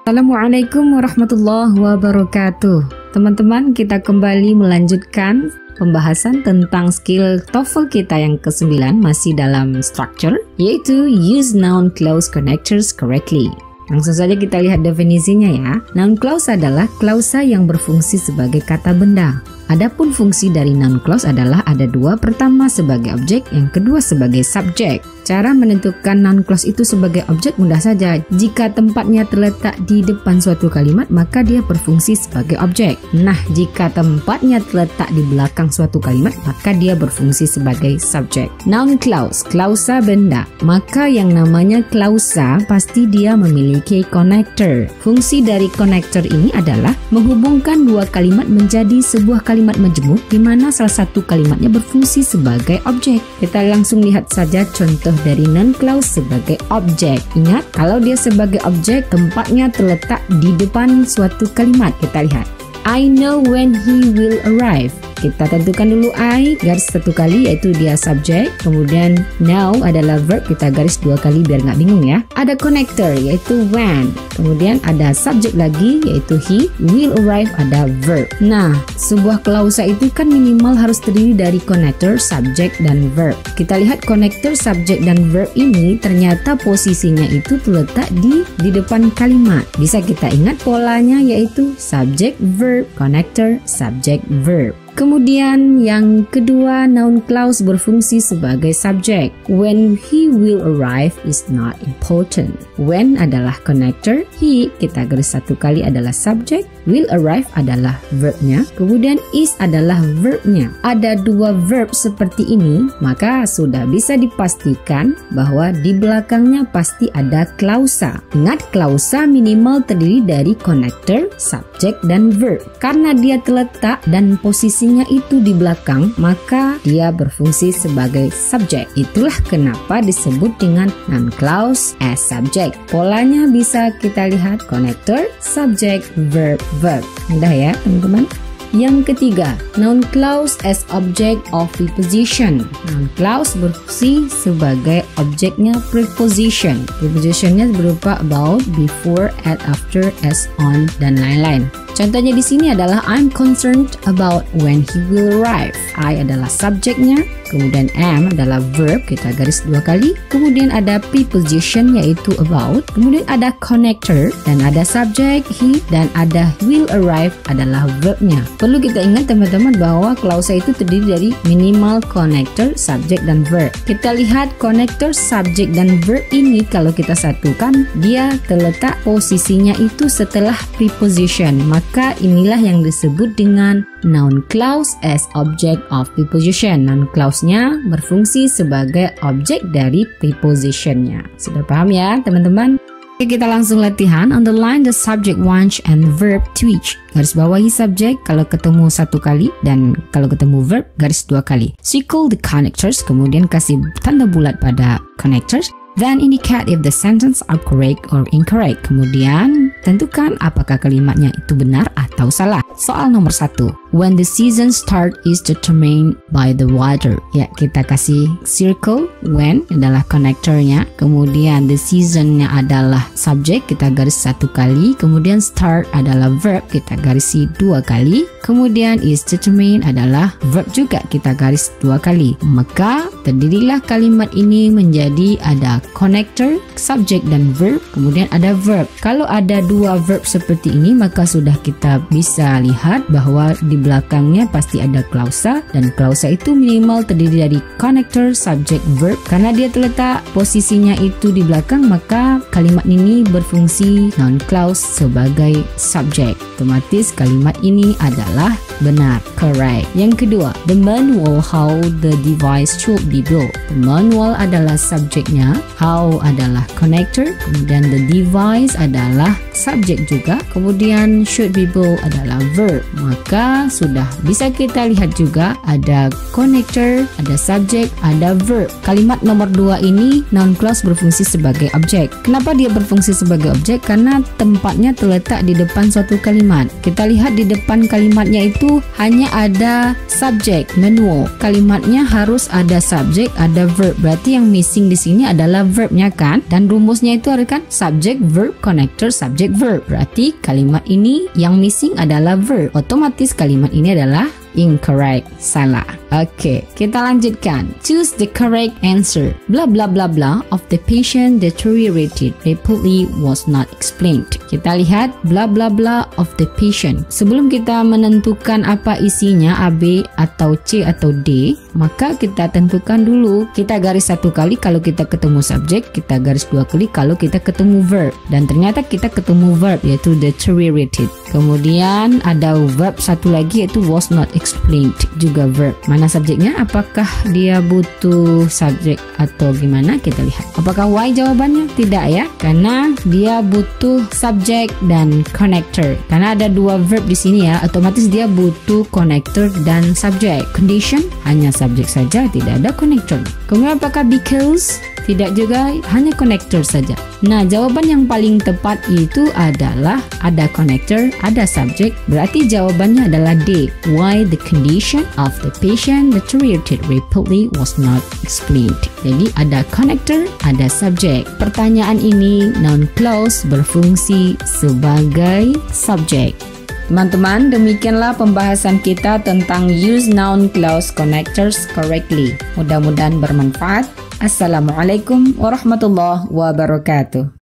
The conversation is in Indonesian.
Assalamualaikum warahmatullahi wabarakatuh. Teman-teman, kita kembali melanjutkan pembahasan tentang skill TOEFL kita yang ke-9 masih dalam structure, yaitu use noun clause connectors correctly. Langsung saja kita lihat definisinya ya. Noun clause adalah klausa yang berfungsi sebagai kata benda. Adapun fungsi dari noun clause adalah ada dua, pertama sebagai objek, yang kedua sebagai subjek. Cara menentukan noun clause itu sebagai objek mudah saja. Jika tempatnya terletak di depan suatu kalimat, maka dia berfungsi sebagai objek. Nah, jika tempatnya terletak di belakang suatu kalimat, maka dia berfungsi sebagai subjek. Noun clause, klausa benda. Maka yang namanya klausa pasti dia memiliki connector. Fungsi dari connector ini adalah menghubungkan dua kalimat menjadi sebuah kalimat majemuk, di mana salah satu kalimatnya berfungsi sebagai objek. Kita langsung lihat saja contoh dari noun clause sebagai objek. Ingat, kalau dia sebagai objek, tempatnya terletak di depan suatu kalimat. Kita lihat, I know when he will arrive. Kita tentukan dulu I, garis satu kali, yaitu dia subjek. Kemudian now adalah verb, kita garis dua kali biar nggak bingung ya. Ada connector, yaitu when. Kemudian ada subjek lagi, yaitu he. Will arrive, ada verb. Nah, sebuah klausa itu kan minimal harus terdiri dari connector, subjek, dan verb. Kita lihat connector, subjek, dan verb ini ternyata posisinya itu terletak di depan kalimat. Bisa kita ingat polanya, yaitu subjek, verb, connector, subjek, verb. Kemudian yang kedua, noun clause berfungsi sebagai subjek. When he will arrive is not important. When adalah connector, he kita garis satu kali adalah subjek, will arrive adalah verbnya, kemudian is adalah verbnya. Ada dua verb seperti ini, maka sudah bisa dipastikan bahwa di belakangnya pasti ada klausa. Ingat, klausa minimal terdiri dari connector, subjek, dan verb. Karena dia terletak dan posisinya itu di belakang, maka dia berfungsi sebagai subjek. Itulah kenapa disebut dengan noun clause as subject. Polanya bisa kita lihat connector, subject, verb, verb. Mudah ya teman-teman. Yang ketiga, noun clause as object of preposition. Noun clause berfungsi sebagai objeknya preposition. Prepositionnya berupa about, before, at, after, as, on, dan lain-lain. Contohnya di sini adalah I'm concerned about when he will arrive. I adalah subjeknya, kemudian am adalah verb, kita garis dua kali. Kemudian ada preposition yaitu about, kemudian ada connector dan ada subject he, dan ada will arrive adalah verbnya. Perlu kita ingat teman-teman bahwa klausa itu terdiri dari minimal connector, subject, dan verb. Kita lihat connector, subject, dan verb ini kalau kita satukan, dia terletak posisinya itu setelah preposition. Maka inilah yang disebut dengan noun clause as object of preposition. Noun clause-nya berfungsi sebagai objek dari preposition-nya. Sudah paham ya teman-teman? Oke, kita langsung latihan. Underline the subject once and verb twice. Garis bawahi subjek kalau ketemu satu kali, dan kalau ketemu verb garis dua kali. Circle the connectors, kemudian kasih tanda bulat pada connectors. Then indicate if the sentence are correct or incorrect. Kemudian tentukan apakah kalimatnya itu benar atau salah. Soal nomor 1. When the season start is determined by the weather. Ya, kita kasih circle. When adalah connectornya. Kemudian the seasonnya adalah subjek, kita garis satu kali. Kemudian start adalah verb, kita garisi dua kali. Kemudian is determined adalah verb juga, kita garis dua kali. Maka terdirilah kalimat ini menjadi ada connector, subjek, dan verb. Kemudian ada verb. Kalau ada dua verb seperti ini, maka sudah kita bisa lihat bahwa di belakangnya pasti ada klausa, dan klausa itu minimal terdiri dari connector, subjek, verb. Karena dia terletak posisinya itu di belakang, maka kalimat ini berfungsi noun clause sebagai subjek. Otomatis kalimat ini adalah benar, correct. Yang kedua, the manual how the device should be built. The manual adalah subjeknya, how adalah connector, kemudian the device adalah subjek juga, kemudian should be built adalah verb. Maka sudah bisa kita lihat juga ada connector, ada subjek, ada verb. Kalimat nomor 2 ini noun clause berfungsi sebagai objek. Kenapa dia berfungsi sebagai objek? Karena tempatnya terletak di depan suatu kalimat. Kita lihat di depan kalimatnya itu itu hanya ada subjek, manual. Kalimatnya harus ada subjek, ada verb. Berarti yang missing di sini adalah verbnya kan? Dan rumusnya itu ada kan subject, verb, connector, subject, verb. Berarti kalimat ini yang missing adalah verb. Otomatis kalimat ini adalah incorrect, salah. Oke, kita lanjutkan. Choose the correct answer. Blah blah blah blah of the patient deteriorated rapidly was not explained. Kita lihat blah blah blah of the patient. Sebelum kita menentukan apa isinya A, B atau C atau D, maka kita tentukan dulu. Kita garis satu kali kalau kita ketemu subjek, kita garis dua kali kalau kita ketemu verb. Dan ternyata kita ketemu verb yaitu deteriorated. Kemudian ada verb satu lagi yaitu was not explained, juga verb. Mana subjeknya? Apakah dia butuh subjek atau gimana? Kita lihat. Apakah Y jawabannya? Tidak ya, karena dia butuh subjek dan connector. Karena ada dua verb di sini ya, otomatis dia butuh connector dan subjek. Condition hanya subjek saja, tidak ada connector. Kemudian apakah because? Tidak juga, hanya connector saja. Nah, jawaban yang paling tepat itu adalah ada connector, ada subjek. Berarti jawabannya adalah D. Why the condition of the patient deteriorated rapidly was not explained. Jadi ada connector, ada subjek. Pertanyaan ini noun clause berfungsi sebagai subjek. Teman-teman, demikianlah pembahasan kita tentang use noun clause connectors correctly. Mudah-mudahan bermanfaat. Assalamualaikum warahmatullahi wabarakatuh.